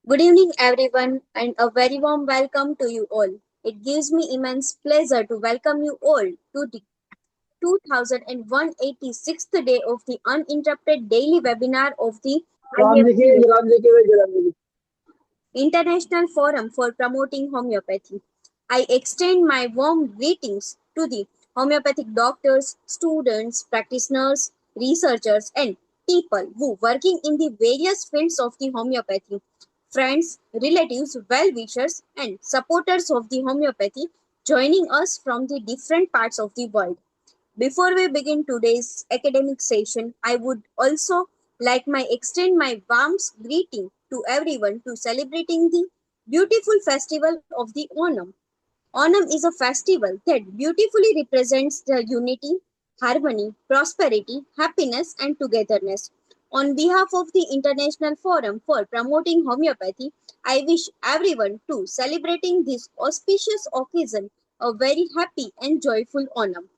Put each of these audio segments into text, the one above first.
Good evening, everyone, and a very warm welcome to you all. It gives me immense pleasure to welcome you all to the 2186th day of the uninterrupted daily webinar of the IFPH International Forum for Promoting Homeopathy. I extend my warm greetings to the homeopathic doctors, students, practitioners, researchers, and people who working in the various fields of the homeopathy, friends, relatives, well-wishers, and supporters of the homeopathy joining us from the different parts of the world. Before we begin today's academic session, I would also like to extend my warmest greeting to everyone to celebrating the beautiful festival of the Onam. Onam is a festival that beautifully represents the unity, harmony, prosperity, happiness, and togetherness. On behalf of the International Forum for Promoting Homeopathy, I wish everyone to celebrating this auspicious occasion a very happy and joyful Onam.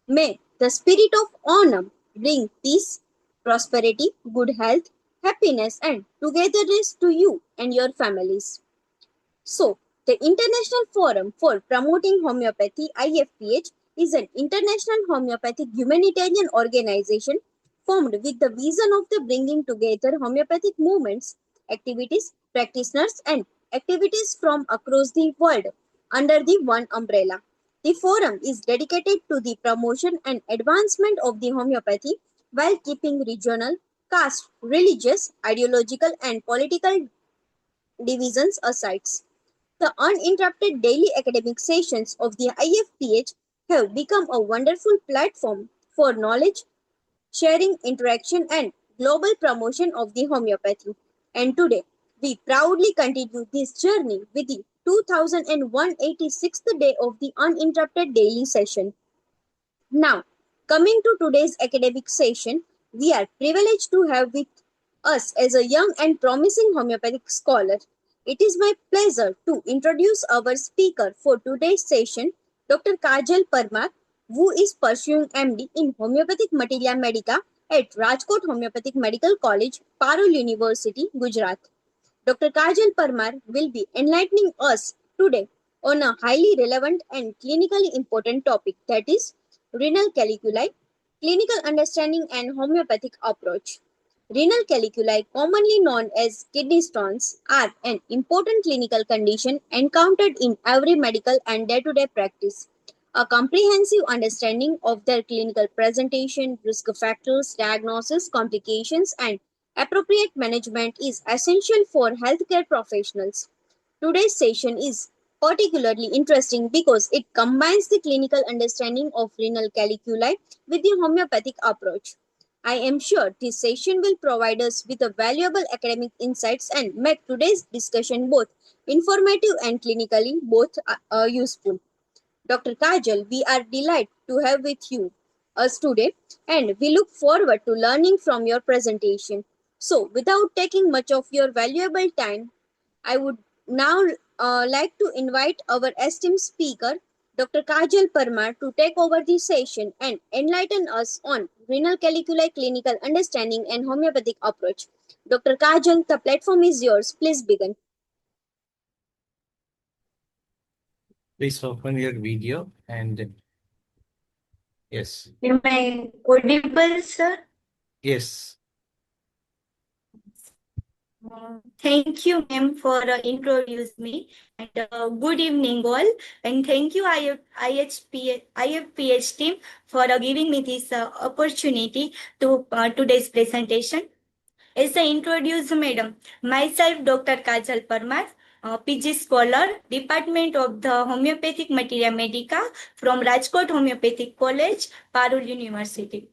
May the spirit of Onam bring peace, prosperity, good health, happiness, and togetherness to you and your families. So, the International Forum for Promoting Homeopathy (IFPH) is an international homeopathic humanitarian organization formed with the vision of the bringing together homeopathic movements, activities, practitioners, and activities from across the world under the one umbrella. The forum is dedicated to the promotion and advancement of the homeopathy while keeping regional, caste, religious, ideological, and political divisions aside. The uninterrupted daily academic sessions of the IFPH have become a wonderful platform for knowledge sharing, interaction, and global promotion of the homeopathy. And today, we proudly continue this journey with the 2186th day of the uninterrupted daily session. Now, coming to today's academic session, we are privileged to have with us as a young and promising homeopathic scholar. It is my pleasure to introduce our speaker for today's session, Dr. Kajal Parmar, who is pursuing MD in Homeopathic Materia Medica at Rajkot Homeopathic Medical College, Parul University, Gujarat. Dr. Kajal Parmar will be enlightening us today on a highly relevant and clinically important topic, that is renal calculi, clinical understanding and homeopathic approach. Renal calculi, commonly known as kidney stones, are an important clinical condition encountered in every medical and day-to-day practice. A comprehensive understanding of their clinical presentation, risk factors, diagnosis, complications, and appropriate management is essential for healthcare professionals. Today's session is particularly interesting because it combines the clinical understanding of renal calculi with the homeopathic approach. I am sure this session will provide us with a valuable academic insights and make today's discussion both informative and clinically both useful. Dr. Kajal, we are delighted to have with you us today and we look forward to learning from your presentation. So, without taking much of your valuable time, I would now like to invite our esteemed speaker, Dr. Kajal Parmar, to take over the session and enlighten us on renal calculi clinical understanding and homeopathic approach. Dr. Kajal, the platform is yours. Please begin. Please open your video and yes. Am I audible, sir? Yes. Thank you, ma'am, for introducing me. And good evening, all. And thank you, IFPH team, for giving me this opportunity to today's presentation. As I introduce, madam, myself, Dr. Kajal Parmar, PG Scholar, Department of the Homeopathic Materia Medica from Rajkot Homeopathic College, Parul University.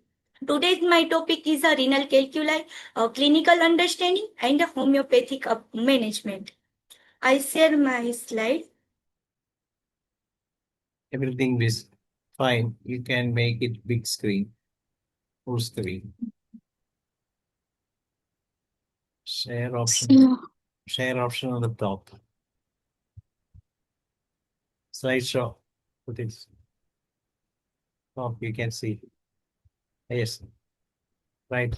Today's my topic is a renal calculi, clinical understanding, and homeopathic management. I share my slide. Everything is fine. You can make it big screen, full screen. Share option. Share option on the top. Slideshow. Put it top. You can see. Yes. Right.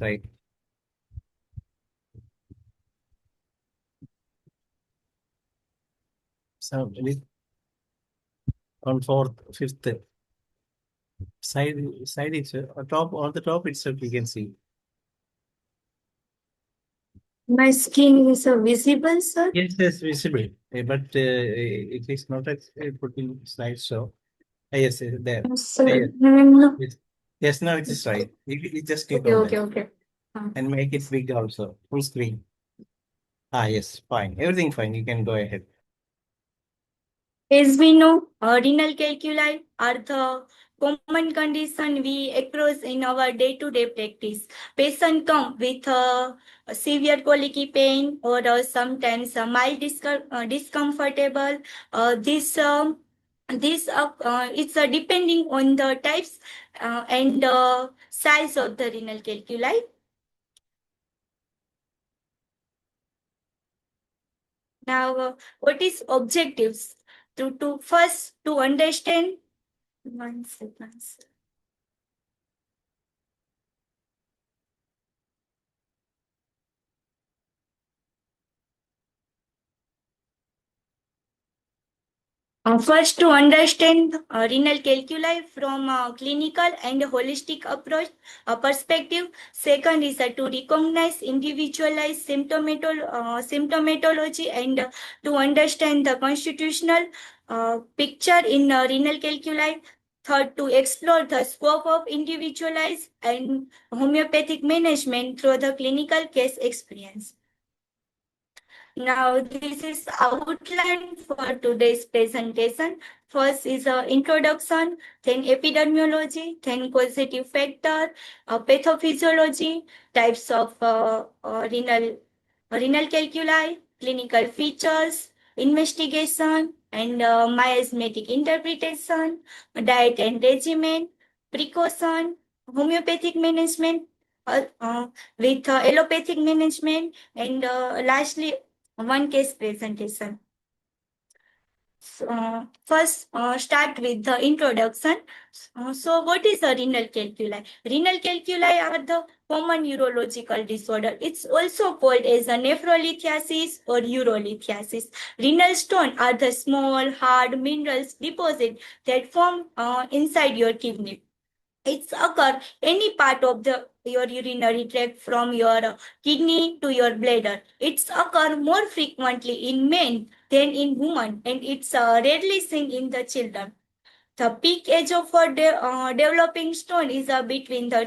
So on fourth, fifth side it's top on the top itself you can see. My skin is visible, sir. Yes, yes, visible, but it is not put in slideshow. Yes, there. Sir, Yes, no. yes, now it is right. You just click Okay, on okay, that okay. and make it big also, full screen. Yes, fine. Everything fine. You can go ahead. As we know, renal calculi are the common condition we across in our day-to-day practice. Patient come with a severe colicky pain or sometimes mild discomfortable. This it's depending on the types and size of the renal calculi. Now, what is objectives? To first to understand. One second. First, to understand renal calculi from a clinical and holistic approach perspective. Second is to recognize individualized symptomatology and to understand the constitutional picture in renal calculi. Third, to explore the scope of individualized and homeopathic management through the clinical case experience. Now, this is outline for today's presentation. First is introduction, then epidemiology, then causative factor, pathophysiology, types of renal calculi, clinical features, investigation, and miasmatic interpretation, diet and regimen, precaution, homeopathic management, with allopathic management, and lastly, one case presentation. First, start with the introduction. So, what is a renal calculi? Renal calculi are the common urological disorder. It's also called as a nephrolithiasis or urolithiasis. Renal stone are the small, hard minerals deposit that form inside your kidney. It's occur any part of your urinary tract from your kidney to your bladder. It's occur more frequently in men than in women, and it's rarely seen in the children. The peak age of developing stone is between the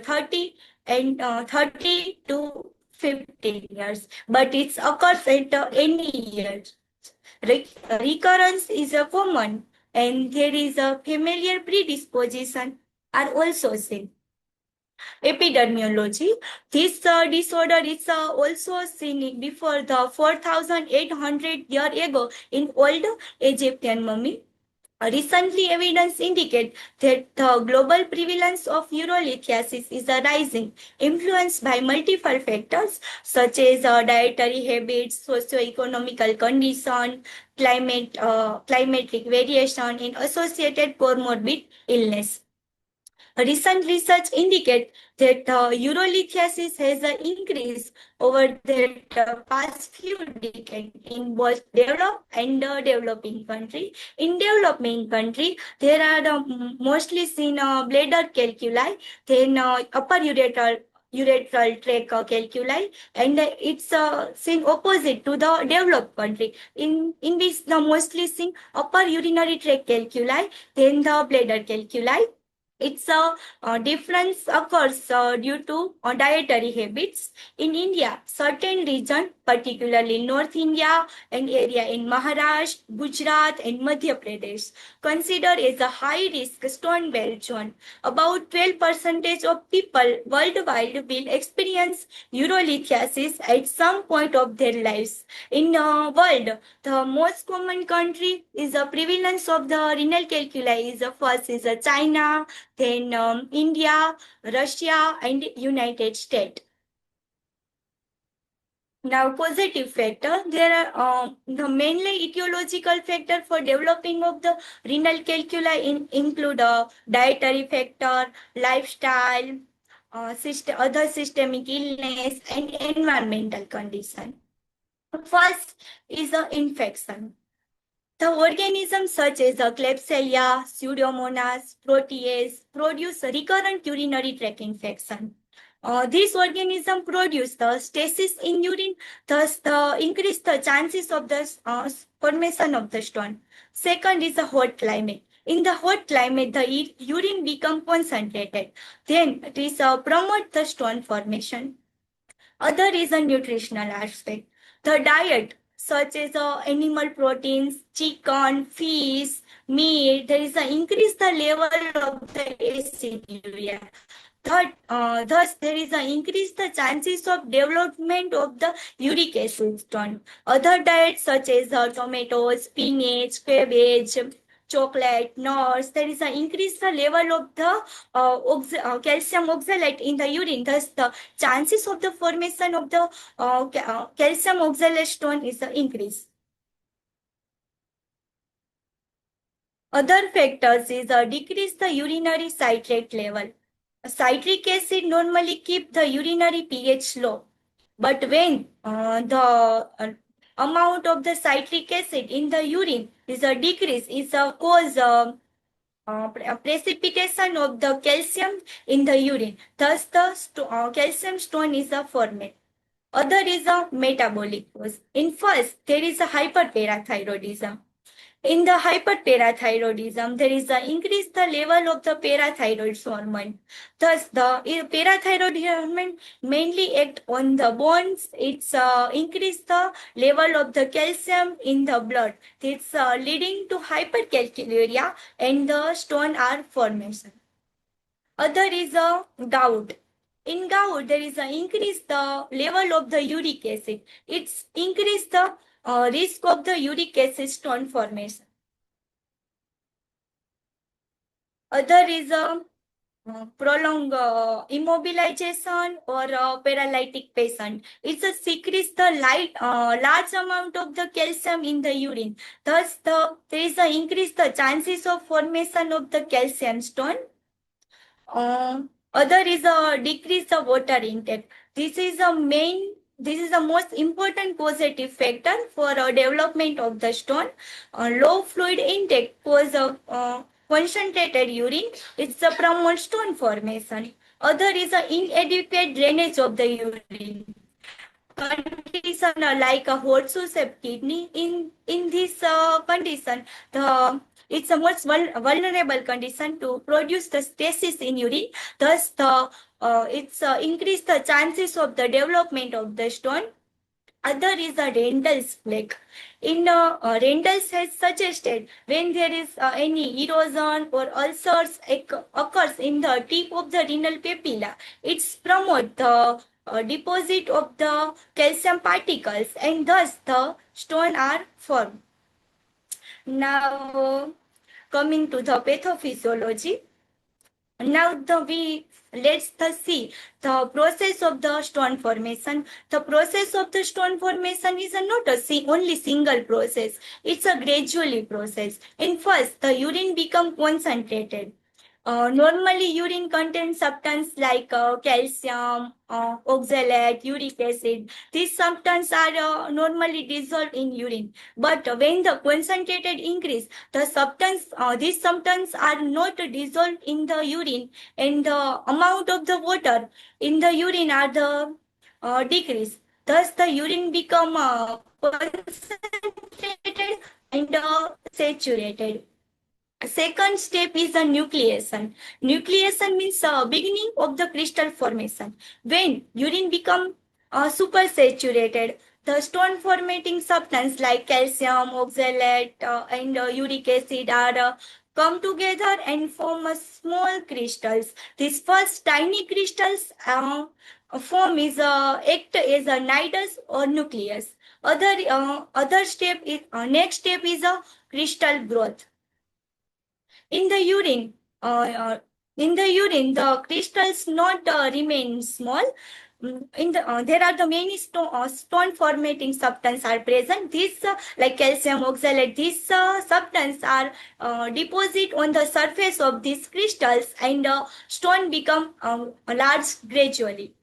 30 to 15 years, but it occurs at any year. Recurrence is a common, and there is a familiar predisposition are also seen. Epidemiology. This disorder is also seen before the 4,800 year ago in old Egyptian mummy. Recently, evidence indicates that the global prevalence of urolithiasis is rising, influenced by multiple factors such as dietary habits, socio-economical condition, climatic variation, and associated comorbid illness. Recent research indicates that urolithiasis has increased over the past few decades in both developed and developing country. In developing country, there are mostly seen bladder calculi, then upper urethral tract calculi, and it's seen opposite to the developed country, in which the mostly seen upper urinary tract calculi, then the bladder calculi. It's a difference occurs due to dietary habits. In India, certain region, particularly North India and area in Maharashtra, Gujarat and Madhya Pradesh, considered as a high-risk stone belt zone. About 12% of people worldwide will experience urolithiasis at some point of their lives. In the world, the most common country is the prevalence of the renal calculi is first is China, then India, Russia, and United States. Now, causative factor. There are the mainly etiological factor for developing of the renal calculi include dietary factor, lifestyle, other systemic illness, and environmental condition. First is infection. The organisms such as the Klebsiella, Pseudomonas, Protease produce recurrent urinary tract infection. These organisms produce the stasis in urine, thus increase the chances of the formation of the stone. Second is the hot climate. In the hot climate, the urine becomes concentrated. Then it is promote the stone formation. Other is a nutritional aspect. The diet, such as animal proteins, chicken, fish, meat, there is a increase the level of the acid urea. Thus, there is an increase the chances of development of the uric acid stone. Other diets such as tomatoes, spinach, cabbage, chocolate, nuts, there is an increase the level of the calcium oxalate in the urine. Thus, the chances of the formation of the calcium oxalate stone is increased. Other factors is decrease the urinary citrate level. Citric acid normally keep the urinary pH low, but when the amount of the citric acid in the urine is a decrease, is a cause precipitation of the calcium in the urine. Thus, the calcium stone is formed. Other is a metabolic cause. In first, there is a hyperparathyroidism. In the hyperparathyroidism, there is an increase the level of the parathyroid hormone. Thus, the parathyroid hormone mainly act on the bones. It's increase the level of the calcium in the blood. It's leading to hypercalciuria and the stone are formation. Other is a gout. In gout, there is an increase the level of the uric acid. It's increase the risk of the uric acid stone formation. Other is a prolonged immobilization or paralytic patient. It's a secretes the large amount of the calcium in the urine. Thus, there is a increase the chances of formation of the calcium stone. Other is a decrease the water intake. This is the most important positive factor for development of the stone. Low fluid intake cause concentrated urine. It's a promote stone formation. Other is a inadequate drainage of the urine. Condition like a horseshoe shaped kidney. In this condition, it's a most vulnerable condition to produce the stasis in urine. Thus, it's increase the chances of the development of the stone. Other is the Rendel's plaque. In Rendel's has suggested when there is any erosion or ulcers occurs in the tip of the renal papilla, it's promote the deposit of the calcium particles and thus the stone are formed. Now, coming to the pathophysiology. Now let's see the process of the stone formation. The process of the stone formation is not only single process. It's a gradually process. In first, the urine become concentrated. Normally, urine contains substances like calcium, oxalate, uric acid. These substances are normally dissolved in urine. But when the concentrated increase, these substances are not dissolved in the urine, and the amount of the water in the urine are the decrease. Thus, the urine become concentrated and saturated. Second step is the nucleation. Nucleation means beginning of the crystal formation. When urine become supersaturated, the stone formating substance like calcium, oxalate, and uric acid are come together and form a small crystals. These first tiny crystals form is act as a nidus or nucleus. Other step is next step is a crystal growth. In the urine, the crystals not remain small. There are the many stone formating substances are present. These like calcium oxalate, these substances are deposit on the surface of these crystals and stone become large gradually.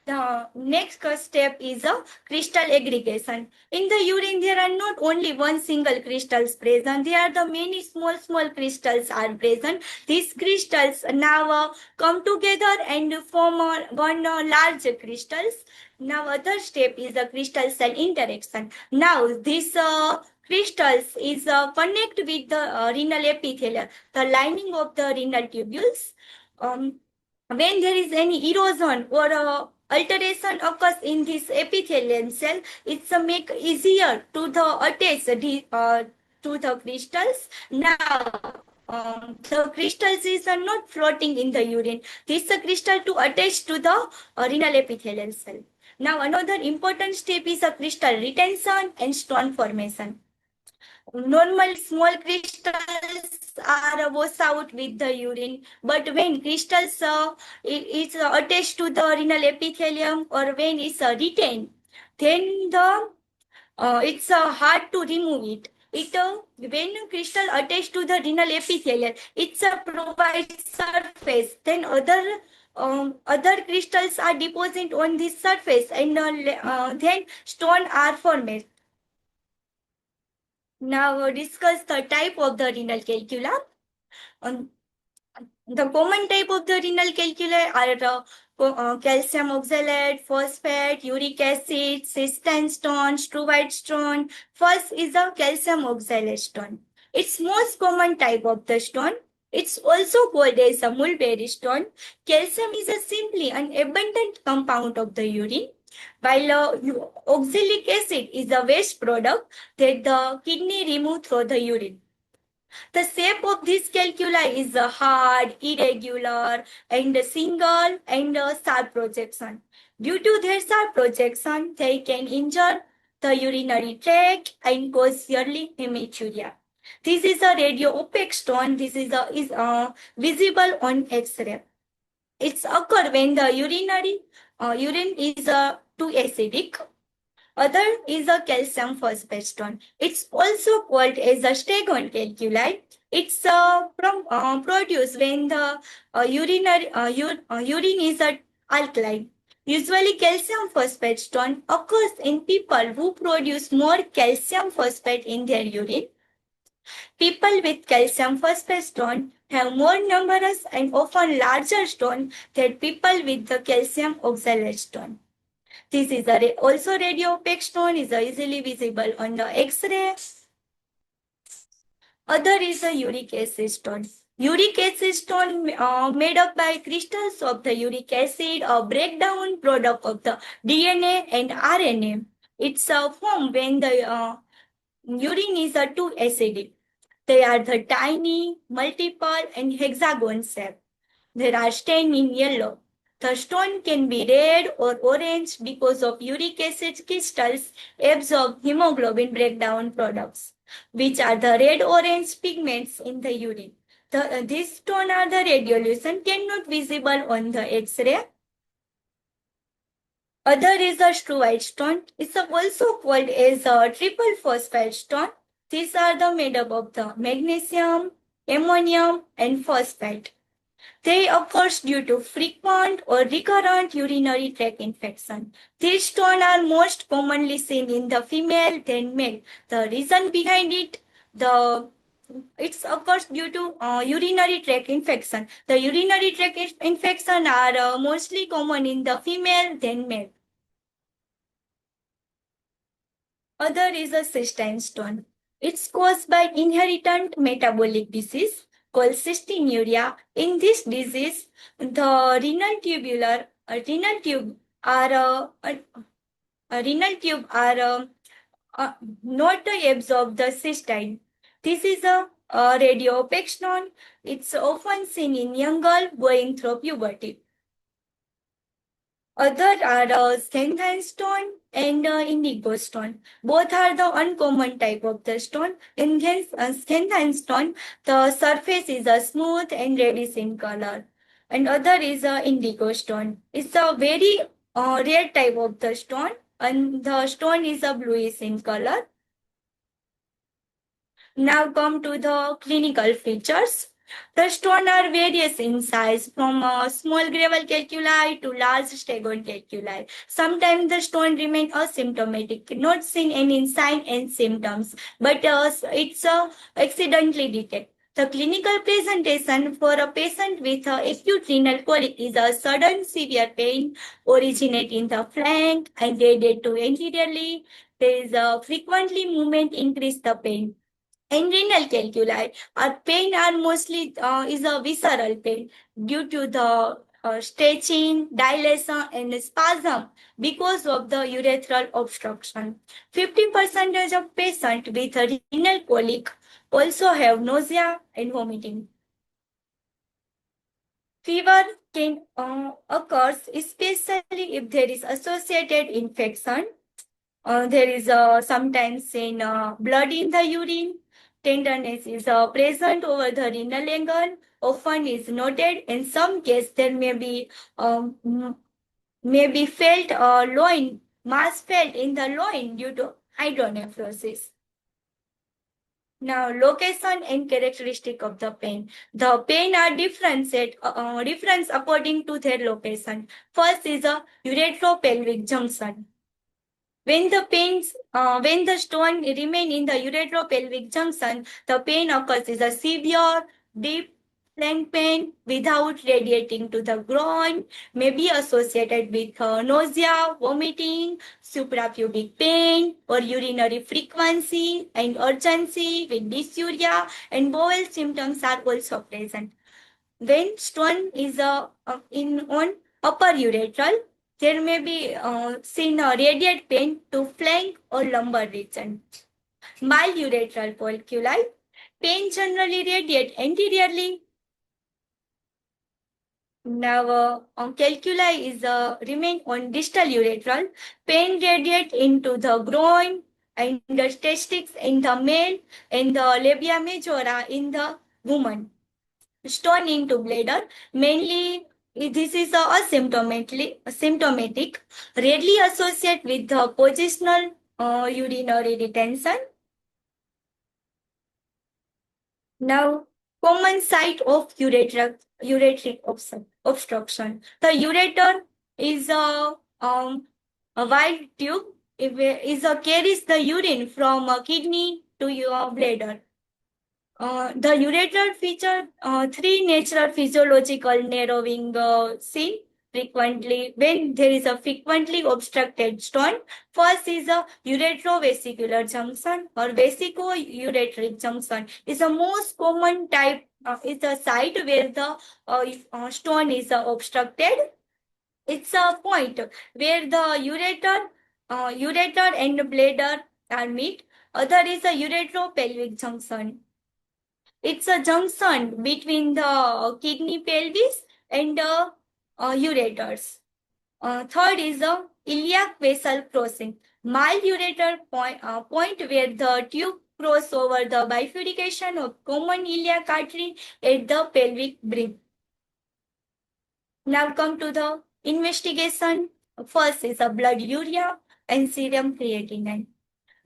The next step is a crystal aggregation. In the urine, there are not only one single crystals present. There are the many small crystals are present. These crystals now come together and form one large crystals. Now other step is the crystal cell interaction. Now this crystals is connect with the renal epithelium, the lining of the renal tubules. When there is any erosion or alteration occurs in this epithelial cell, it's make easier to the attach to the crystals. Now, the crystals is not floating in the urine. This crystal to attach to the renal epithelial cell. Now, another important step is a crystal retention and stone formation. Normal small crystals are washed out with the urine, but when crystals is attached to the renal epithelium or when it's retained, then it's hard to remove it. When crystal attached to the renal epithelium, it's provides surface. Then other crystals are deposited on this surface, and then stone are formed. Now discuss the type of the renal calculi. The common type of the renal calculi are calcium oxalate, phosphate, uric acid, cystine stone, struvite stone. First is the calcium oxalate stone. It's most common type of the stone. It's also called as a mulberry stone. Calcium is a simply an abundant compound of the urine, while oxalic acid is a waste product that the kidney remove through the urine. The shape of this calculi is hard, irregular, and single and sharp projection. Due to their sharp projection, they can injure the urinary tract and cause early hematuria. This is a radio-opaque stone. This is visible on X-ray. It's occur when the urine is too acidic. Other is a calcium phosphate stone. It's also called as a stagnant calculi. It's produced when the urine is alkaline. Usually, calcium phosphate stone occurs in people who produce more calcium phosphate in their urine. People with calcium phosphate stone have more numerous and often larger stone than people with the calcium oxalate stone. This is also radio-opaque stone is easily visible on the X-ray. Other is a uric acid stone. Uric acid stone made up by crystals of the uric acid, a breakdown product of the DNA and RNA. It's formed when the urine is too acidic. They are the tiny, multiple, and hexagon shape. There are stains in yellow. The stone can be red or orange because of uric acid crystals absorb hemoglobin breakdown products, which are the red-orange pigments in the urine. These stones are the radiolution cannot visible on the X-ray. Other is a struvite stone. It's also called as a triple phosphate stone. These are the made up of the magnesium, ammonium, and phosphate. They occur due to frequent or recurrent urinary tract infection. These stones are most commonly seen in the female than male. The reason behind it, it occurs due to urinary tract infection. The urinary tract infection are mostly common in the female than male. Other is a cystine stone. It's caused by inherited metabolic disease called cystinuria. In this disease, the renal tube are not absorb the cystine. This is a radio-opaque stone. It's often seen in young girls going through puberty. Other are xanthine stone and indigo stone. Both are the uncommon type of the stone. In xanthine stone, the surface is smooth and reddish in color. And other is indigo stone. It's a very rare type of the stone, and the stone is bluish in color. Now come to the clinical features. The stone are various in size, from small gravel calculi to large stegon calculi. Sometimes the stone remain asymptomatic, not seen any sign and symptoms, but it's accidentally detected. The clinical presentation for a patient with acute renal colic is a sudden severe pain originate in the flank and radiate to anteriorly. There is a frequently movement increase the pain. In renal calculi, our pain are mostly is a visceral pain due to the stretching, dilation, and spasm because of the urethral obstruction. 50% of patients with a renal colic also have nausea and vomiting. Fever can occur especially if there is associated infection. There is sometimes in blood in the urine. Tenderness is present over the renal angle. Often is noted. In some cases, there may be felt loin mass felt in the loin due to hydronephrosis. Now, location and characteristic of the pain. The pain are different according to their location. First is a uretropelvic junction. When the stone remain in the uretropelvic junction, the pain occurs is a severe, deep flank pain without radiating to the groin, may be associated with nausea, vomiting, suprapubic pain, or urinary frequency and urgency with dysuria, and bowel symptoms are also present. When stone is on upper uretral, there may be seen a radiate pain to flank or lumbar region. Mild uretral calculi, pain generally radiate anteriorly. Now, calculi is remain on distal uretral. Pain radiate into the groin and the testicles in the male and the labia majora in the woman. Stone into bladder, mainly this is asymptomatic, rarely associated with the positional urinary retention. Now, common site of ureteric obstruction. The ureter is a wide tube. It carries the urine from kidney to your bladder. The ureter feature three natural physiological narrowing seen frequently when there is a frequently obstructed stone. First is a uretrovesicular junction or vesico-ureteric junction. Is the most common type. Is the site where the stone is obstructed. It's a point where the ureter and bladder are meet. Other is a uretropelvic junction. It's a junction between the kidney pelvis and the ureters. Third is the iliac vessel crossing. Mild ureter point where the tube cross over the bifurcation of common iliac artery at the pelvic bridge. Now come to the investigation. First is a blood urea and serum creatinine.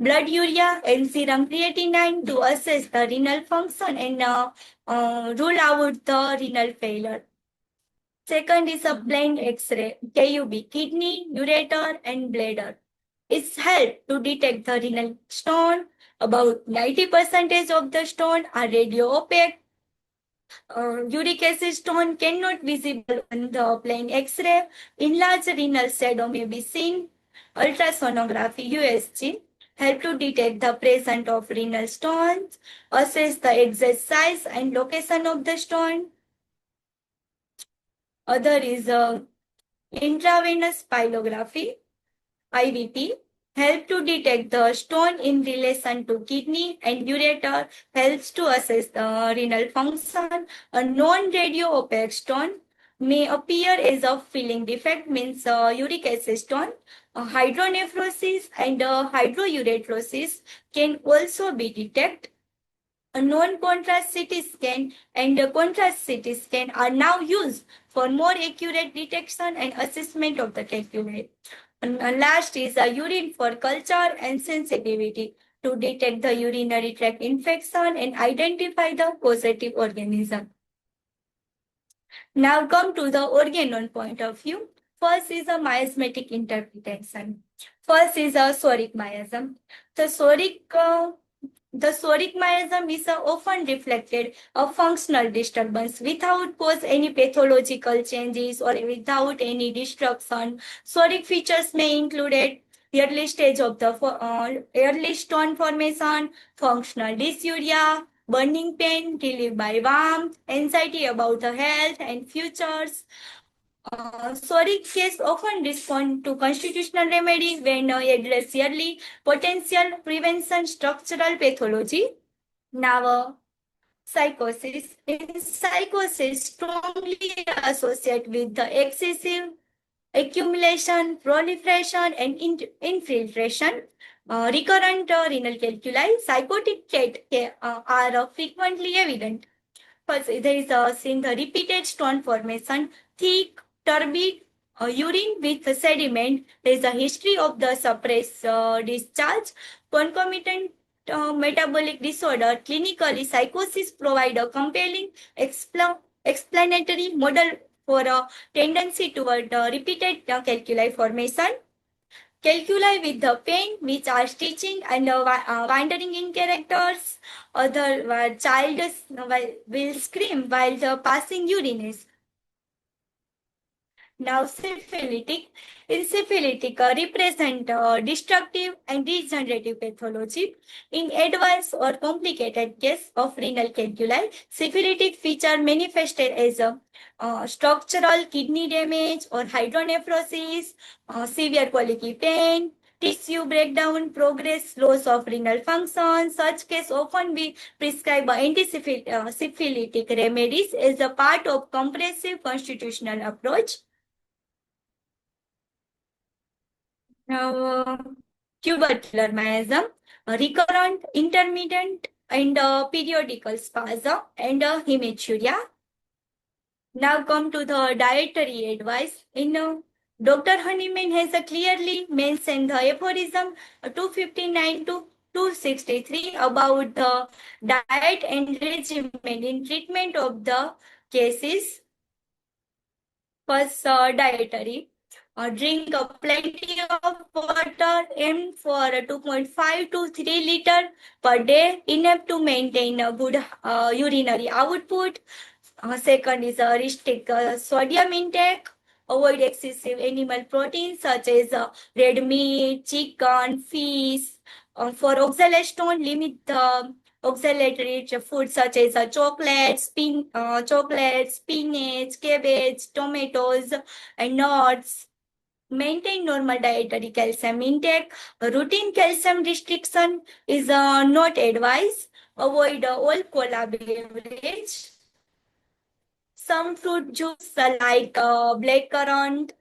Blood urea and serum creatinine to assess the renal function and rule out the renal failure. Second is a plain X-ray, KUB, kidney, ureter, and bladder. It's helped to detect the renal stone. About 90% of the stone are radio opaque. Uric acid stone cannot visible on the plain X-ray. Enlarged renal shadow may be seen. Ultrasonography USG help to detect the presence of renal stones, assess the exact size and location of the stone. Other is intravenous pyelography, IVP, help to detect the stone in relation to kidney, and ureter helps to assess the renal function. A non-radio opaque stone may appear as a filling defect, means uric acid stone. Hydronephrosis and hydrouretrosis can also be detected. A non-contrast CT scan and a contrast CT scan are now used for more accurate detection and assessment of the calculate. And last is a urine for culture and sensitivity. to detect the urinary tract infection and identify the positive organism. Now come to the organon point of view. First is a miasmatic interpretation. First is a soric miasm. The soric miasm is often reflected a functional disturbance without cause any pathological changes or without any destruction. Soric features may include early stage of the early stone formation, functional dysuria, burning pain relieved by warmth, anxiety about the health and futures. Soric case often respond to constitutional remedy when address early potential prevention structural pathology. Now, psychosis. In psychosis, strongly associated with the excessive accumulation, proliferation, and infiltration. Recurrent renal calculi, psychotic are frequently evident. First, there is seen the repeated stone formation, thick, turbid urine with sediment. There is a history of the suppressed discharge, concomitant metabolic disorder. Clinically, psychosis provide a compelling explanatory model for a tendency toward repeated calculi formation. Calculi with the pain, which are stitching and wandering in characters. Other child will scream while the passing urine is. Now, syphilitic. In syphilitic, represent destructive and degenerative pathology. In advanced or complicated case of renal calculi, syphilitic feature manifested as a structural kidney damage or hydronephrosis, severe colicky pain, tissue breakdown, progress, loss of renal function. Such case often be prescribed anti-syphilitic remedies as a part of comprehensive constitutional approach. Now, tubercular miasm, recurrent, intermittent, and periodical spasm and hematuria. Now come to the dietary advice. Dr. Honeyman has clearly mentioned the aphorism 259 to 263 about the diet and regimen in treatment of the cases. First, dietary. Drink plenty of water, aim for 2.5 to 3 liter per day, enough to maintain a good urinary output. Second is restrict sodium intake. Avoid excessive animal proteins such as red meat, chicken, fish. For oxalate stone, limit the oxalate-rich foods such as chocolate, spinach, cabbage, tomatoes, and nuts. Maintain normal dietary calcium intake. Routine calcium restriction is not advised. Avoid all cola beverage. Some fruit juice like blackcurrant,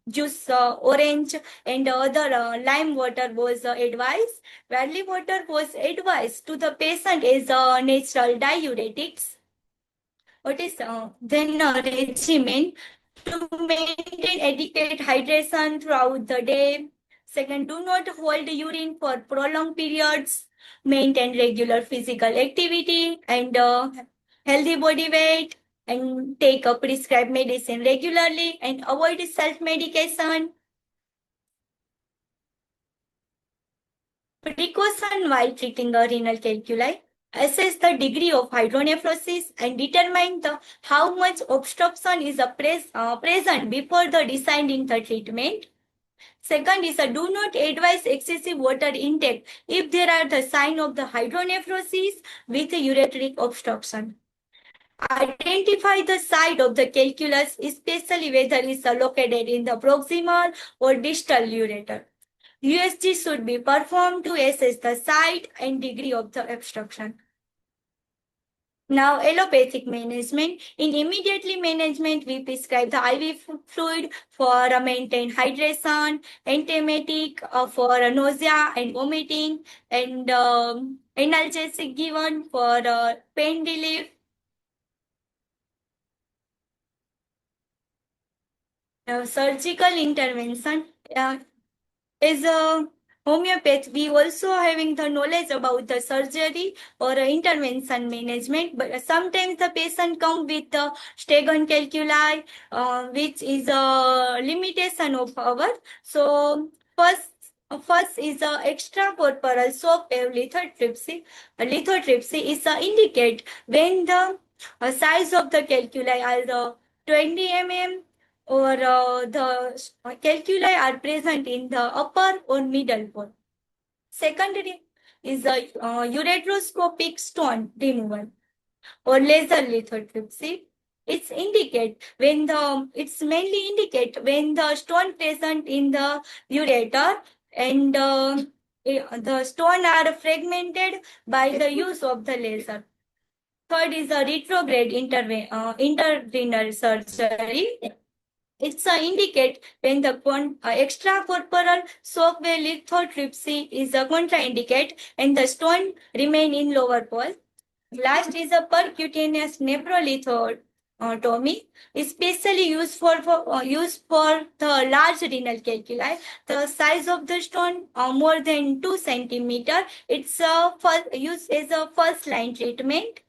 juice orange, and other lime water was advised. Barley water was advised to the patient as natural diuretics. What is then a regimen to maintain adequate hydration throughout the day. Second, do not hold urine for prolonged periods. Maintain regular physical activity and healthy body weight, and take a prescribed medicine regularly and avoid self-medication. Precaution while treating a renal calculi. Assess the degree of hydronephrosis and determine how much obstruction is present before deciding the treatment. Second is do not advise excessive water intake if there are the sign of the hydronephrosis with ureteric obstruction. Identify the site of the calculus, especially whether it is located in the proximal or distal ureter. USG should be performed to assess the site and degree of the obstruction. Now, allopathic management. In immediately management, we prescribe the IV fluid for maintain hydration, antiemetic for nausea and vomiting, and analgesic given for pain relief. Now, surgical intervention is homeopathy, we also having the knowledge about the surgery or intervention management, but sometimes the patient come with the Stegon calculi, which is a limitation of our. So first is extracorporeal shock wave lithotripsy. Lithotripsy is indicate when the size of the calculi are 20 mm or the calculi are present in the upper or middle pole. Secondary is a ureteroscopic stone removal or laser lithotripsy. It's mainly indicate when the stone present in the ureter and the stone are fragmented by the use of the laser. Third is a retrograde interrenal surgery. It's indicate when the extracorporeal shockwave lithotripsy is contraindicate and the stone remain in lower pole. Last is a percutaneous nephrolithotomy, especially used for the large renal calculi. The size of the stone more than 2 centimeter. It's used as a first line treatment.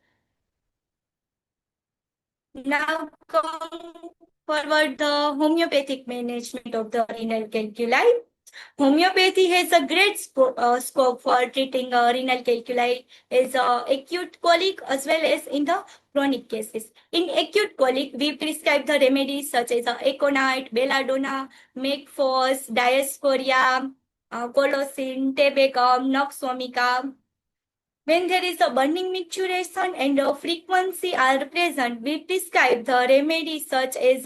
Now come forward the homeopathic management of the renal calculi. Homeopathy has a great scope for treating renal calculi as acute colic as well as in the chronic cases. In acute colic, we prescribe the remedies such as aconite, belladonna, megphos, diascoria, colocin, tabecum, nux vomica. When there is a burning micturition and a frequency are present, we prescribe the remedies such as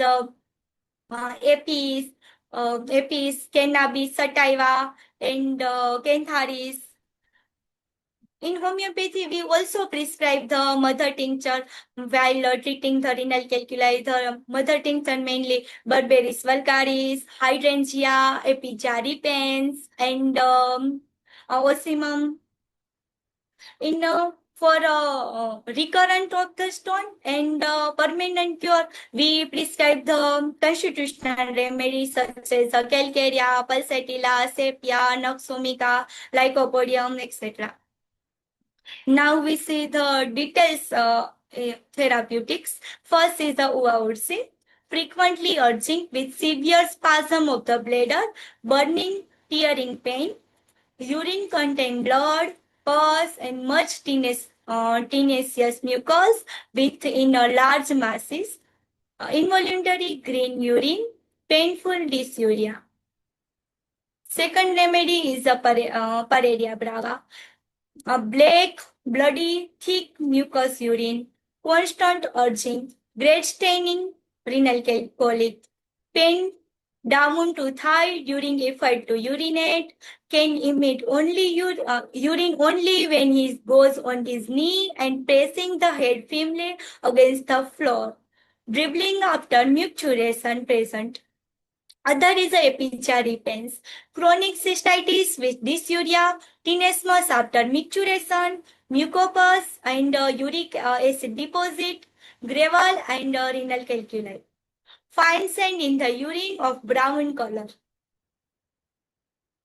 apis, cannabis, sativa, and cantharis. In homeopathy, we also prescribe the mother tincture while treating the renal calculi. The mother tincture mainly Berberis vulgaris, hydrangea, Apijari pens, and osimum. In for recurrent of the stone and permanent cure, we prescribe the constitutional remedies such as calcarea, pulsatilla, sepia, nux vomica, lycopodium, etc. Now we see the details therapeutics. First is the uaursi, frequently urging with severe spasm of the bladder, burning, tearing pain, urine contain blood, pus, and much tenacious mucus within large masses, involuntary green urine, painful dysuria. Second remedy is a Pareria braga, a black, bloody, thick mucus urine, constant urging, great staining, renal colic, pain down to thigh during effort to urinate, can emit only urine only when he goes on his knee and pressing the head firmly against the floor, dribbling after micturition present. Other is the epicary pains, chronic cystitis with dysuria, tenesmus after micturition, mucopus and uric acid deposit, gravel and renal calculi. Fine sand in the urine of brown color.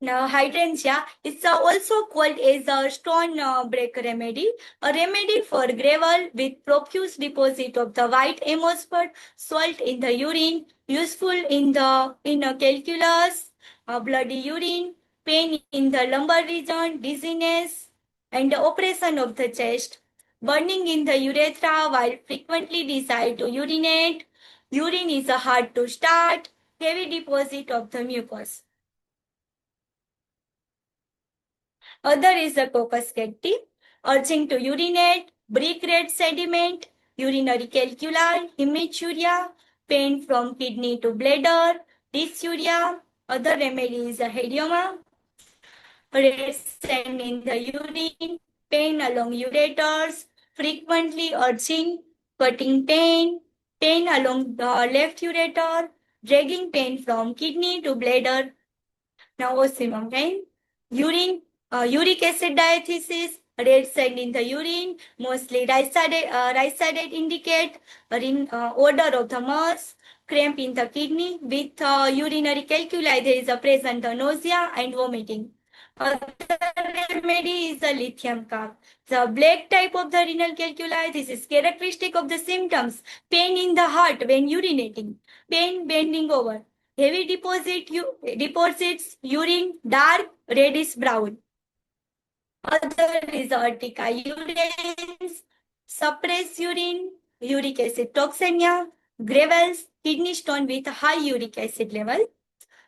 Now, hydrangea is also called as a stone break remedy, a remedy for gravel with profuse deposit of the white amphosphate salt in the urine, useful in a calculus, bloody urine, pain in the lumbar region, dizziness, and oppression of the chest, burning in the urethra while frequently desire to urinate, urine is hard to start, heavy deposit of the mucus. Other is the coccus cacti, urging to urinate, brick red sediment, urinary calculi, hematuria, pain from kidney to bladder, dysuria. Other remedy is a hedioma, red sand in the urine, pain along ureters, frequently urging, cutting pain, pain along the left ureter, dragging pain from kidney to bladder. Now, osimum pain, uric acid diathesis, red sand in the urine, mostly right-sided indicate odor of the mass, cramp in the kidney with urinary calculi. There is a present nausea and vomiting. Other remedy is the lithium carb. The black type of the renal calculi, this is characteristic of the symptoms. Pain in the heart when urinating, pain bending over, heavy deposits, urine, dark reddish brown. Other is urtica urines, suppressed urine, uric acid toxemia, gravels, kidney stone with high uric acid level.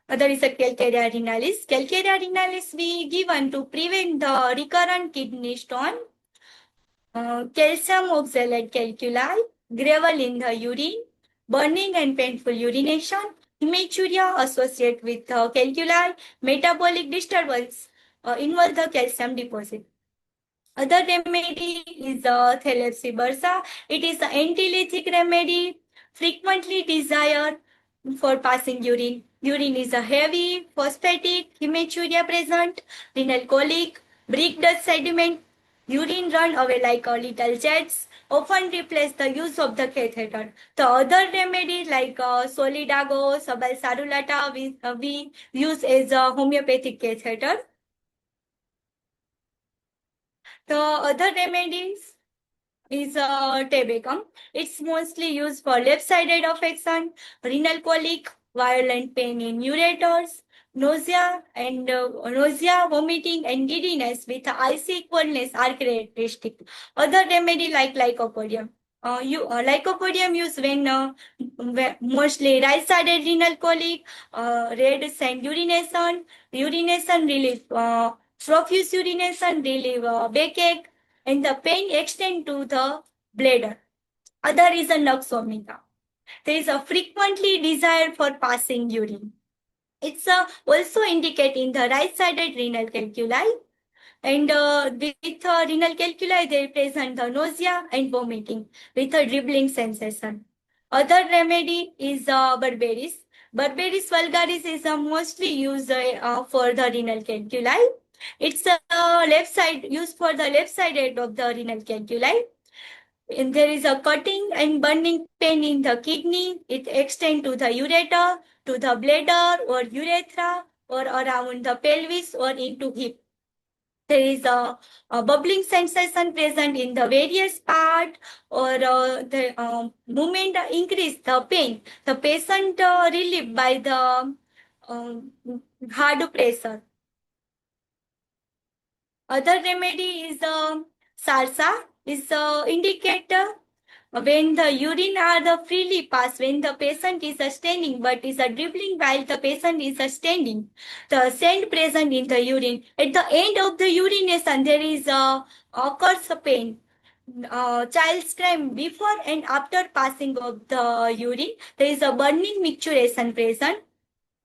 Other is a calcarea renalis. Calcarea renalis we given to prevent the recurrent kidney stone. Calcium oxalate calculi, gravel in the urine, burning and painful urination, hematuria associated with calculi, metabolic disturbance involve the calcium deposit. Other remedy is Thalassi bursa. It is an antilethic remedy, frequently desired for passing urine. Urine is a heavy, phosphatic, hematuria present, renal colic, brick dust sediment. Urine run away like little jets, often replace the use of the catheter. The other remedy like Solidago, Sabal Sarulata, we use as a homeopathic catheter. The other remedies is tabacum. It's mostly used for left-sided affection, renal colic, violent pain in ureters, nausea, vomiting, and giddiness with icy coldness are characteristic. Other remedy like lycopodium. Lycopodium used when mostly right-sided renal colic, red sand urination relief, profuse urination relief, backache, and the pain extend to the bladder. Other is a nuxomita. There is a frequently desire for passing urine. It's also indicate in the right-sided renal calculi. And with renal calculi, they present the nausea and vomiting with a dribbling sensation. Other remedy is berberis. Berberis vulgaris is mostly used for the renal calculi. It's left side used for the left side of the renal calculi. And there is a cutting and burning pain in the kidney. It extends to the ureter, to the bladder or urethra, or around the pelvis or into hip. There is a bubbling sensation present in the various part, or the movement increase the pain. The patient relieved by the hard pressure. Other remedy is sarsa. Is indicator when the urine are the freely pass when the patient is standing but is dribbling while the patient is standing. The sand present in the urine. At the end of the urination, there is occurs a pain. Child's cry before and after passing of the urine. There is a burning micturition present.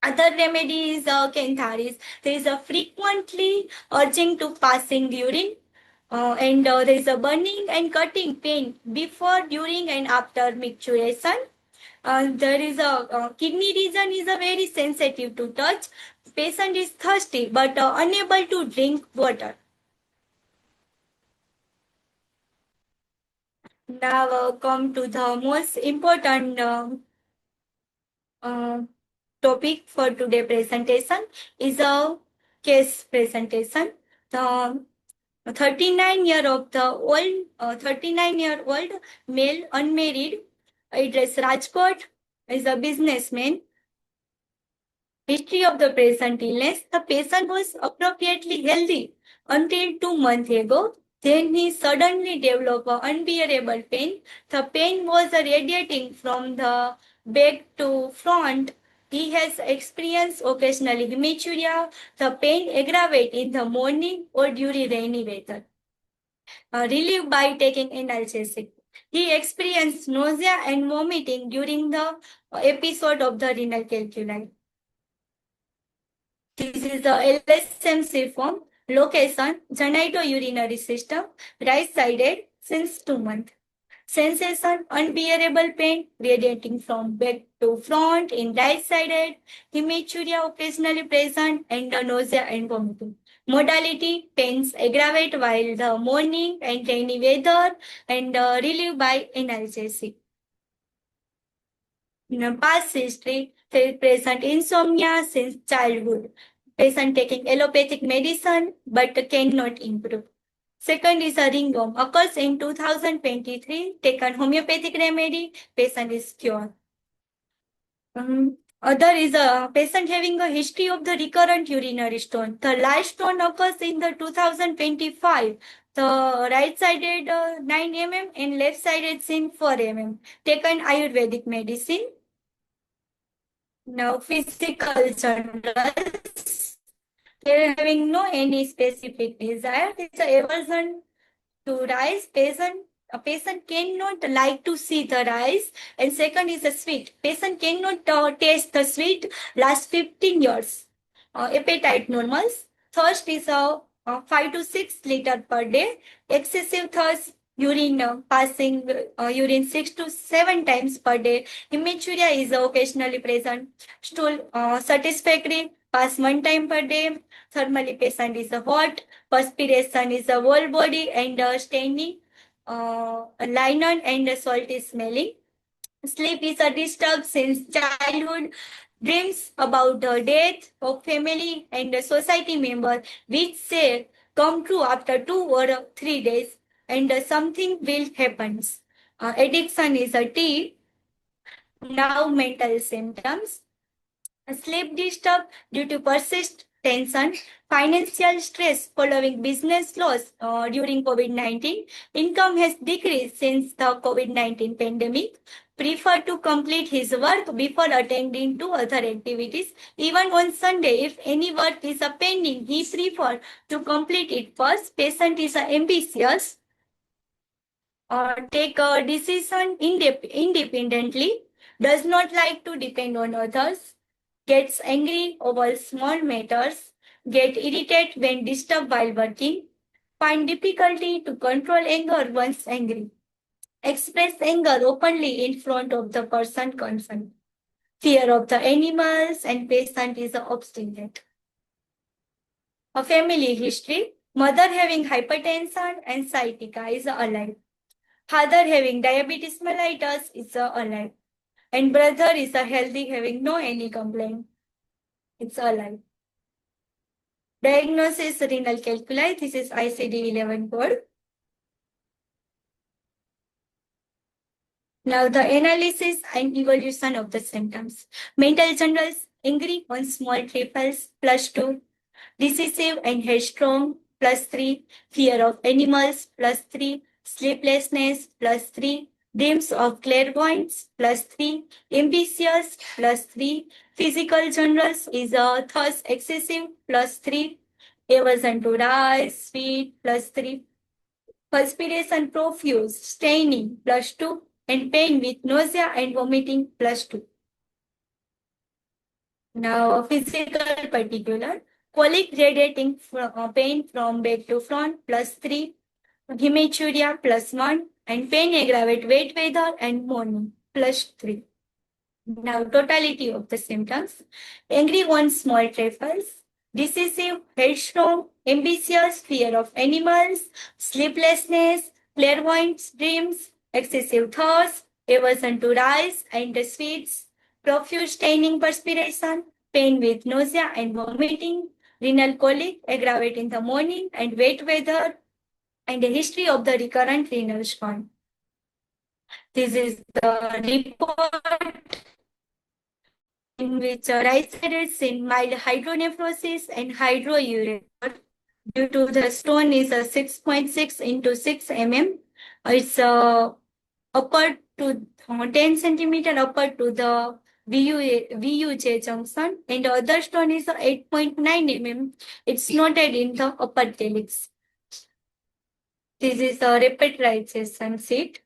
Other remedy is cantharis. There is a frequently urging to passing urine. And there is a burning and cutting pain before, during, and after micturition. There is a kidney region is a very sensitive to touch. Patient is thirsty but unable to drink water. Now come to the most important topic for today presentation is a case presentation. The 39-year-old male, unmarried, address Rajkot, is a businessman. History of the patient illness. The patient was appropriately healthy until 2 months ago. Then he suddenly developed unbearable pain. The pain was radiating from the back to front. He has experienced occasionally hematuria. The pain aggravates in the morning or during rainy weather. Relieved by taking analgesic. He experienced nausea and vomiting during the episode of the renal calculi. This is the LSMC form. Location, genitourinary system, right-sided, since 2 months. Sensation, unbearable pain, radiating from back to front in right-sided, hematuria occasionally present, and nausea and vomiting. Modality, pains aggravate while the morning and rainy weather, and relieved by analgesic. In a past history, there is present insomnia since childhood. Patient taking allopathic medicine but cannot improve. Second is a ringworm. Occurs in 2023. Taken homeopathic remedy, patient is cured. Other is a patient having a history of the recurrent urinary stone. The last stone occurs in the 2025. The right-sided 9 mm and left-sided 4 mm. Taken Ayurvedic medicine. Now physical journals. They're having no any specific desire. It's a aversion to rice. A patient cannot like to see the rice. And second is the sweet. Patient cannot taste the sweet last 15 years. Appetite normals. Thirst is 5 to 6 liter per day. Excessive thirst, urine passing urine 6 to 7 times per day. Hematuria is occasionally present. Stool satisfactory, pass 1 time per day. Thermally patient is hot. Perspiration is a whole body and staining. Linen and salty smelling. Sleep is a disturbed since childhood. Dreams about the death of family and society member, which say come true after 2 or 3 days, and something will happen. Addiction is a tea. Now mental symptoms. Sleep disturbed due to persist tension, financial stress following business loss during COVID-19, income has decreased since the COVID-19 pandemic, prefer to complete his work before attending to other activities. Even on Sunday, if any work is pending, he prefer to complete it first. Patient is ambitious, take a decision independently, does not like to depend on others, gets angry over small matters, get irritated when disturbed while working, find difficulty to control anger once angry, express anger openly in front of the person concerned, fear of the animals, and patient is obstinate. A family history, mother having hypertension and sciatica is alive. Father having diabetes mellitus is alive. And brother is healthy, having no any complaint. It's alive. Diagnosis renal calculi. This is ICD-11 code. Now the analysis and evolution of the symptoms. Mental generals, angry on small trifles, +2. Decisive and headstrong, +3. Fear of animals, +3. Sleeplessness, +3. Dreams of clairvoyance, +3. Ambitious, +3. Physical generals is thus excessive, +3. Aversion to rice, sweet, +3. Perspiration profuse, staining, +2. And pain with nausea and vomiting, +2. Now physical particular. Colic radiating pain from back to front, +3. Hematuria, +1. And pain aggravate wet weather and morning, +3. Now totality of the symptoms. Angry on small trifles. Decisive, headstrong, ambitious, fear of animals, sleeplessness, clairvoyant dreams, excessive thirst, aversion to rice and sweets, profuse staining perspiration, pain with nausea and vomiting, renal colic, aggravate in the morning and wet weather, and a history of the recurrent renal stone. This is the report in which right-sided in mild hydronephrosis and hydrouria due to the stone is a 6.6 into 6 mm. It's upper to 10 centimeter upper to the VUJ junction, and the other stone is 8.9 mm. It's noted in the upper calyx. This is a repetrization sheet.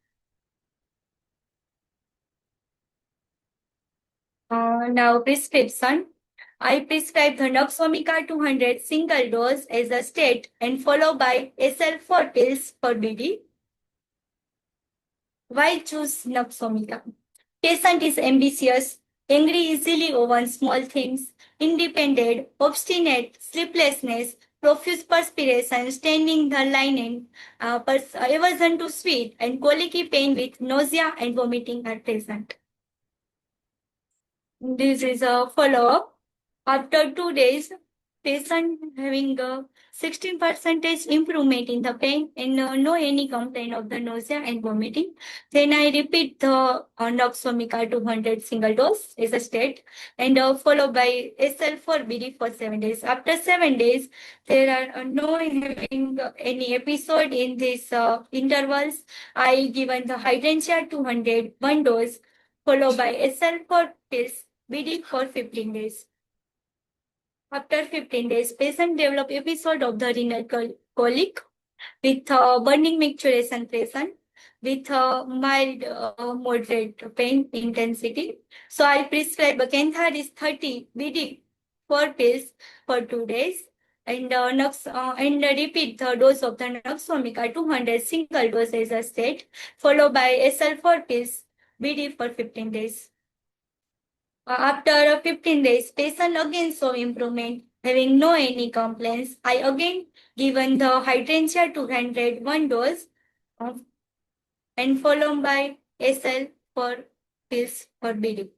Now prescription. I prescribe the Noxomica 200 single dose as a state and followed by SL4 pills for BD. Why choose Noxomica? Patient is ambitious, angry easily over small things, independent, obstinate, sleeplessness, profuse perspiration, staining the lining, aversion to sweet, and colicky pain with nausea and vomiting are present. This is a follow-up. After 2 days, patient having a 16% improvement in the pain and no any complaint of the nausea and vomiting. Then I repeat the Noxomica 200 single dose as a state and followed by SL for BD for 7 days. After 7 days, there are no having any episode in these intervals. I given the hydrangea 200 one dose followed by SL for pills BD for 15 days. After 15 days, patient develop episode of the renal colic with burning micturition present with mild moderate pain intensity. So I prescribe Cantharis 30 BD 4 pills for 2 days and repeat the dose of the Noxomica 200 single dose as a state followed by SL4 pills BD for 15 days. After 15 days, patient again saw improvement, having no any complaints. I again given the hydrangea 200 one dose of, and followed by SL for pills for BD.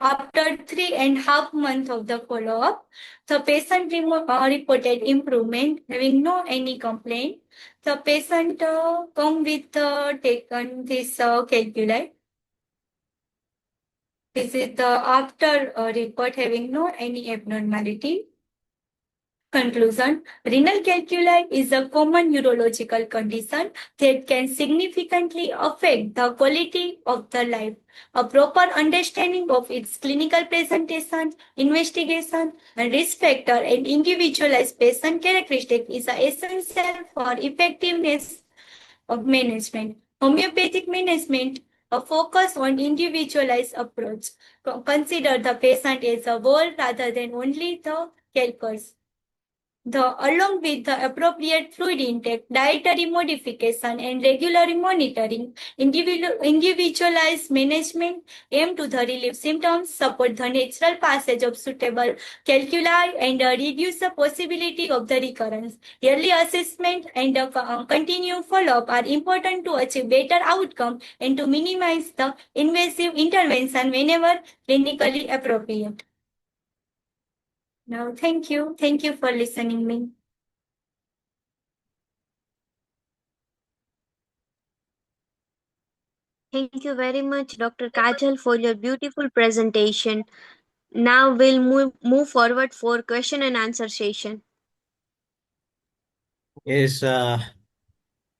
After 3.5 months of the follow-up, the patient reported improvement, having no any complaint. The patient come with taken this calculi. This is the after report having no any abnormality. Conclusion: renal calculi is a common neurological condition that can significantly affect the quality of the life. A proper understanding of its clinical presentation, investigation, and risk factor and individualized patient characteristic is essential for effectiveness of management. Homeopathic management, a focus on individualized approach, consider the patient as a whole rather than only the calculus. Along with the appropriate fluid intake, dietary modification, and regular monitoring, individualized management aim to relieve symptoms, support the natural passage of suitable calculi, and reduce the possibility of the recurrence. Yearly assessment and continued follow-up are important to achieve better outcome and to minimize the invasive intervention whenever clinically appropriate. Now, thank you. Thank you for listening me. Thank you very much, Dr. Kajal, for your beautiful presentation. Now we'll move forward for question and answer session. Yes,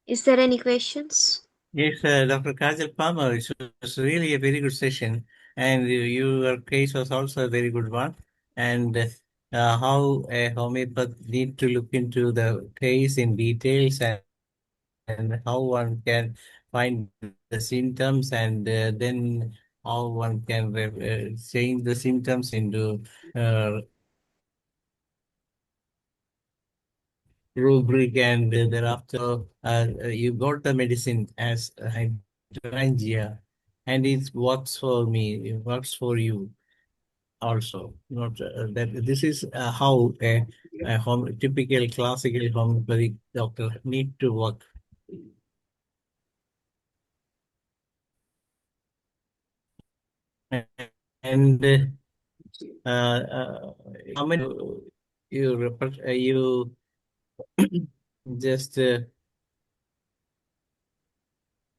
Is there any questions? yes, Dr. Kajal Parmar, it was really a very good session, and your case was also a very good one. And how a homeopath need to look into the case in details and how one can find the symptoms and then how one can change the symptoms into rubric and thereafter you got the medicine as hydrangea and it works for me, it works for you also. Not that this is how a typical classical homeopathic doctor need to work. And how many you just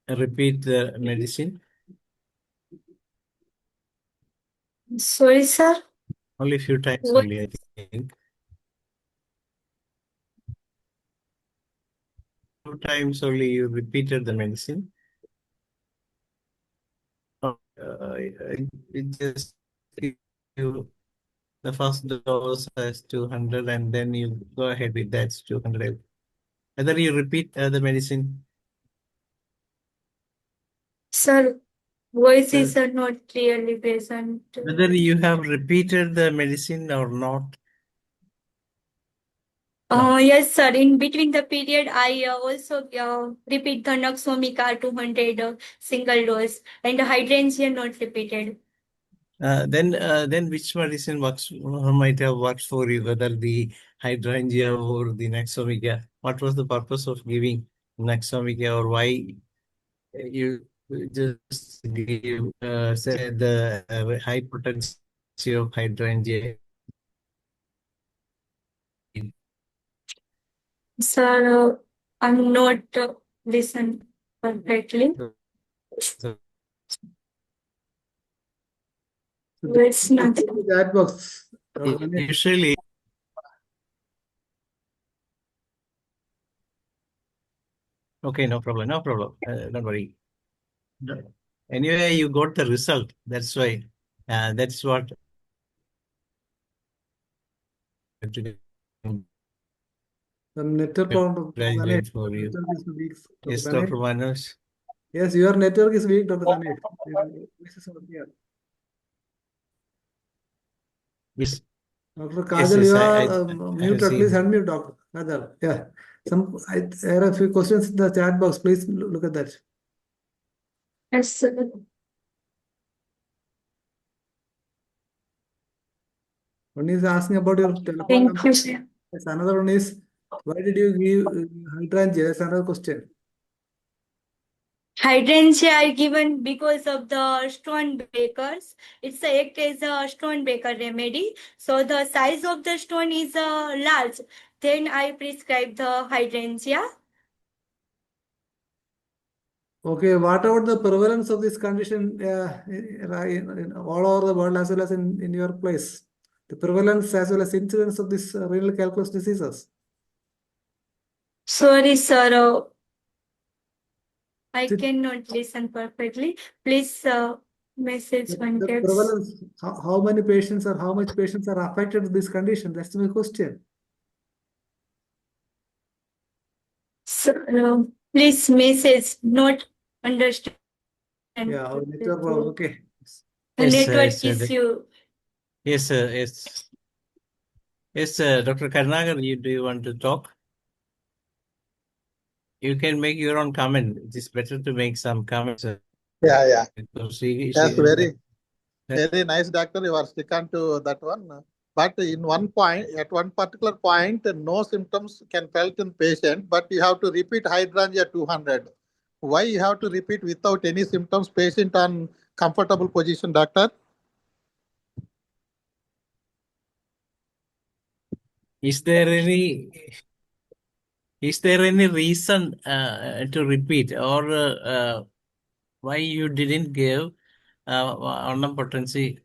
repeat the medicine? Sorry, sir. Only a few times What? only, I think. 2 times only you repeated the medicine. It just give you the first dose as 200 and then you go ahead with that 200. Whether you repeat the medicine. Sir, voices are not clearly present. Whether you have repeated the medicine or not. No. Yes, sir. In between the period, I also repeat the Noxomica 200 single dose and the hydrangea not repeated. Then which medicine works might have worked for you, whether the hydrangea or the Naxomica? What was the purpose of giving Naxomica, or why you just give say the high potency of hydrangea? Sir, I'm not listen perfectly. It's nothing. Chat box. Dr. Ganesh. Usually, okay, no problem, no problem. Don't worry. Anyway, you got the result. That's why. That's what. Some network problem. Dr. Ganesh. Congratulate for you. Network is weak. Yes, Dr. Dr. Ganesh. Manoj. Yes, your network is weak, Dr. Ganesh. This is not here. Yes, Dr. yes, Kajal, yes. you I are can muted. see. Please unmute, Dr. Kajal. Yeah. There are a few questions in the chat box. Please look at that. Yes, sir. One is asking about your telephone Thank number. you, sir. Yes, another one is, why did you give hydrangea? That's another question. Hydrangea are given because of the stone breakers. It's act as a stone breaker remedy. So the size of the stone is large. Then I prescribe the hydrangea. Okay, what about the prevalence of this condition in all over the world as well as in your place? The prevalence as well as incidence of this renal calculus diseases. Sorry, sir. I The, cannot listen perfectly. Please message one the text. prevalence, how many patients or how much patients are affected with this condition? That's my question. Sir, please message, not understand. Yeah, our network problem. Okay. The Yes, network yes, issue. yes, yes. Yes, Dr. Karnagar, do you want to talk? You can make your own comment. It is better to make some comments. Yeah. Because That's very nice, doctor. You are sticking to that one. But in one point, at one particular point, no symptoms can felt in patient, but you have to repeat hydrangea 200. Why you have to repeat without any symptoms, patient on comfortable position, doctor? Is there any reason to repeat, or why you didn't give ornament potency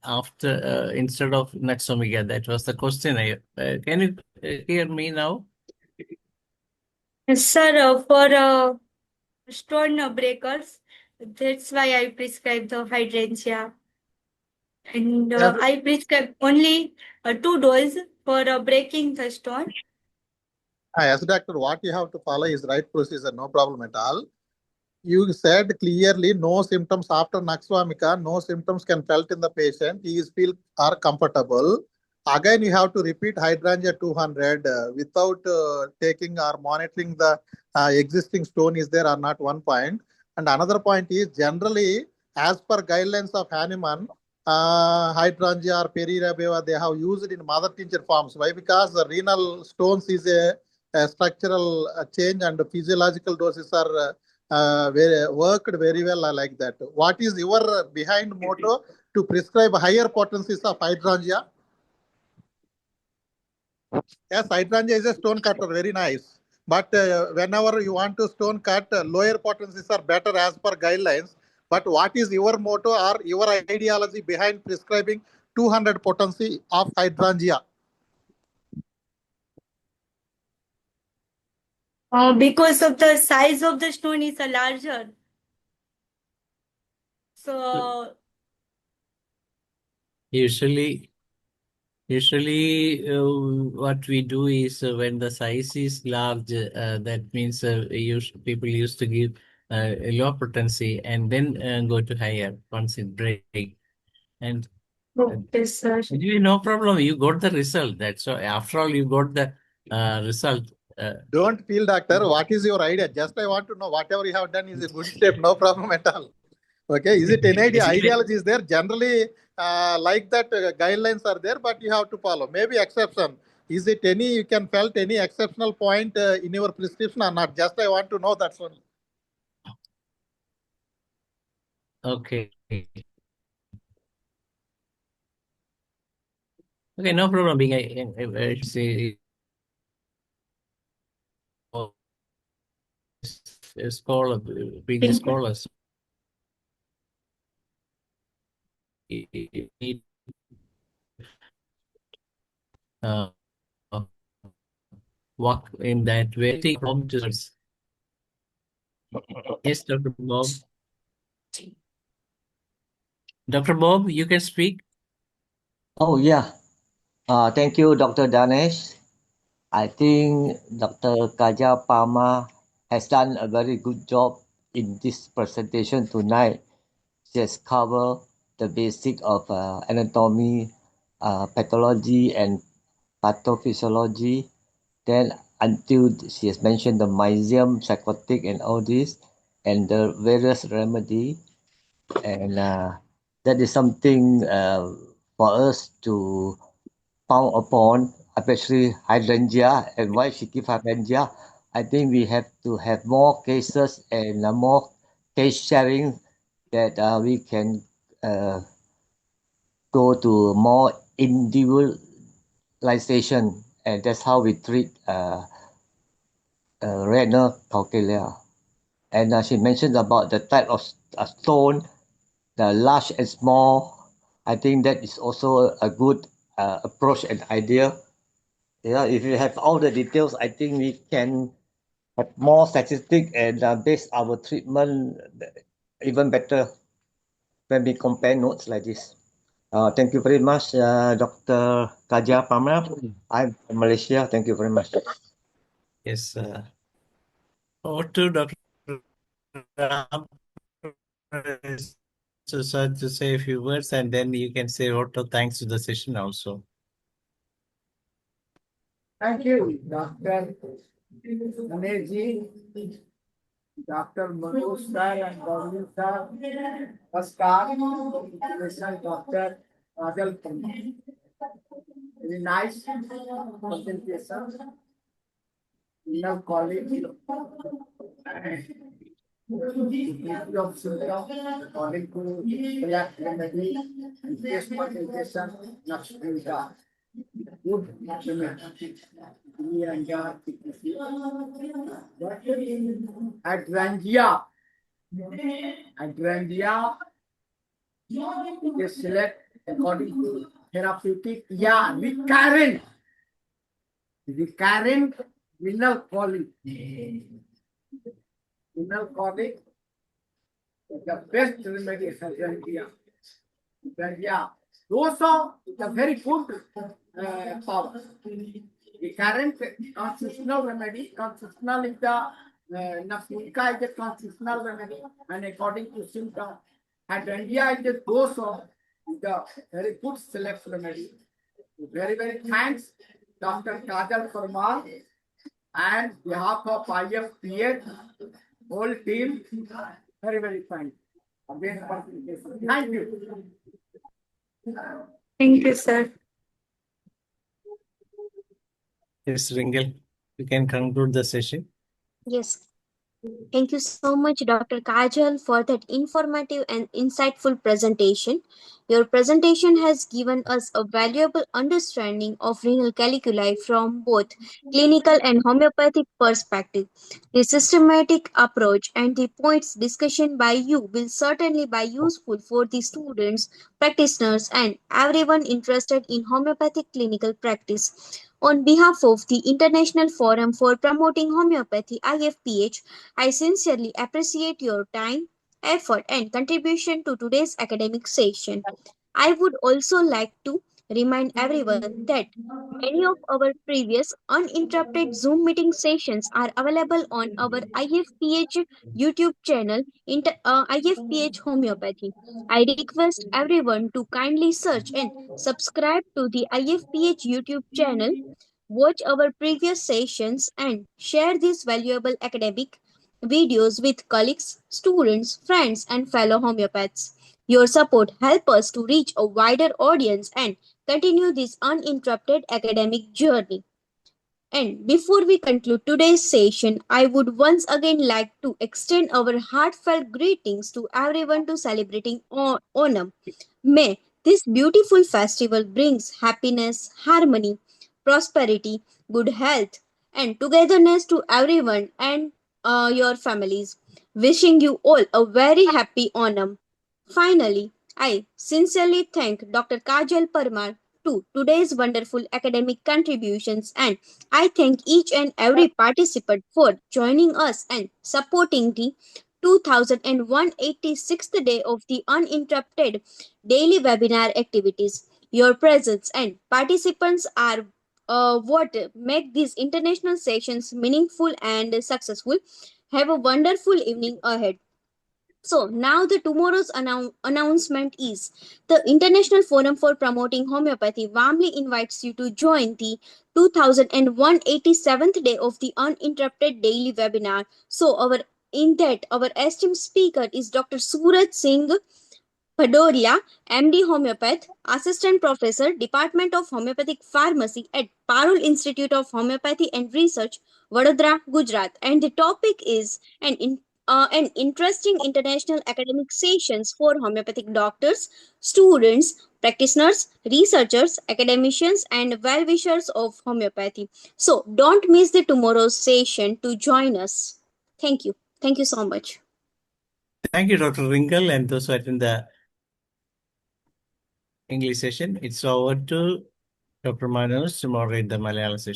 after instead of next omega? That was the question. Can you hear me now? Yes, sir, for stone breakers, that's why I prescribe the hydrangea. And Yes, I prescribe only 2 doses for breaking the stone. yes, doctor. What you have to follow is right procedure, no problem at all. You said clearly no symptoms after Naxwamika, no symptoms can felt in the patient. He is feel are comfortable. Again, you have to repeat hydrangea 200 without taking or monitoring the existing stone is there or not, one point. And another point is generally, as per guidelines of Hahnemann, hydrangea or perirabeva, they have used in mother tincture forms. Why? Because the renal stones is a structural change and physiological doses are worked very well. I like that. What is your behind motto to prescribe higher potencies of hydrangea? Yes, hydrangea is a stone cutter, very nice. But whenever you want to stone cut, lower potencies are better as per guidelines. But what is your motto or your ideology behind prescribing 200 potency of hydrangea? Because of the size of the stone is larger. So Usually, what we do is when the size is large, that means people used to give a low potency and then go to higher once it break. And okay, sir. anyway, no problem. You got the result. That's so. After all, you got the result. Don't feel, doctor. What is your idea? Just I want to know whatever you have done is a good step. No problem at all. Okay, is it any idea? Ideology is there. Generally, like that, guidelines are there, but you have to follow. Maybe exception. Is it any? You can felt any exceptional point in your prescription or not? Just I want to know that one. Okay. Okay, no problem. Being I say scholar, PG scholars. Uh, Walk in that way. Take home to us. Yes, Dr. Bob. Dr. Bob, you can speak. Oh, yeah. Thank you, Dr. Danesh. I think Dr. Kajal Parmar has done a very good job in this presentation tonight. She has covered the basic of anatomy, pathology, and pathophysiology. Then until she has mentioned the mysium, psychotic, and all this, and the various remedy, and that is something for us to pound upon, especially hydrangea, and why she give hydrangea. I think we have to have more cases and more case sharing that we can uh, go to more individualization, and that's how we treat renal calculi. And she mentioned about the type of stone, the large and small. I think that is also a good approach and idea. Yeah, if you have all the details, I think we can have more statistic and base our treatment even better when we compare notes like this. Thank you very much, Dr. Kajal Parmar. I'm from Malaysia. Thank you very much. Yes. Over to Dr. Ram to say a few words, and then you can say vote of thanks to the session also. Thank you, Dr. Ganesh, Dr. Manoj sir and Gauri sir. Namaskar, Dr. Kajal Parmar. Very nice presentation. Renal College. Of symptoms according to correct remedy and test presentation next week. Good hydrangea. Hydrangea is select according to therapeutic. Yeah, recurrent renal colic. Renal colic is the best remedy is hydrangea. Hydrangea. Also, it's a very good power. The current constitutional remedy, constitutional is the Nafika is the constitutional remedy, and according to symptom, hydrangea is the dose of the very good select remedy. Very, very thanks, Dr. Kajal Parmar, and behalf of IFPH, whole team, very, very thanks. Thank you. Thank you, sir. Yes, Ringal, you can conclude the session. Yes. Thank you so much, Dr. Kajal, for that informative and insightful presentation. Your presentation has given us a valuable understanding of renal calculi from both clinical and homeopathic perspective. The systematic approach and the points discussion by you will certainly be useful for the students, practitioners, and everyone interested in homeopathic clinical practice. On behalf of the International Forum for Promoting Homeopathy, IFPH, I sincerely appreciate your time, effort, and contribution to today's academic session. I would also like to remind everyone that many of our previous uninterrupted Zoom meeting sessions are available on our IFPH YouTube channel, IFPH Homeopathy. I request everyone to kindly search and subscribe to the IFPH YouTube channel, watch our previous sessions, and share these valuable academic videos with colleagues, students, friends, and fellow homeopaths. Your support helps us to reach a wider audience and continue this uninterrupted academic journey. And before we conclude today's session, I would once again like to extend our heartfelt greetings to everyone to celebrating Onam. May this beautiful festival brings happiness, harmony, prosperity, good health, and togetherness to everyone, and your families. Wishing you all a very happy Onam. Finally, I sincerely thank Dr. Kajal Parmar to today's wonderful academic contributions, and I thank each and every participant for joining us and supporting the 2186th day of the uninterrupted daily webinar activities. Your presence and participants are what make these international sessions meaningful and successful. Have a wonderful evening ahead. So now the tomorrow's announcement is the International Forum for Promoting Homeopathy warmly invites you to join the 2187th day of the uninterrupted daily webinar. So our esteemed speaker is Dr. Suraj Singh Padoria, MD Homeopath, Assistant Professor, Department of Homeopathic Pharmacy at Parul Institute of Homeopathy and Research, Vadodara, Gujarat. And the topic is an interesting international academic sessions for homeopathic doctors, students, practitioners, researchers, academicians, and well-wishers of homeopathy. So don't miss the tomorrow's session to join us. Thank you. Thank you so much. Thank you, Dr. Wrinkle, and those who attend the English session. It's over to Dr. Manoj to moderate the Malayalam session.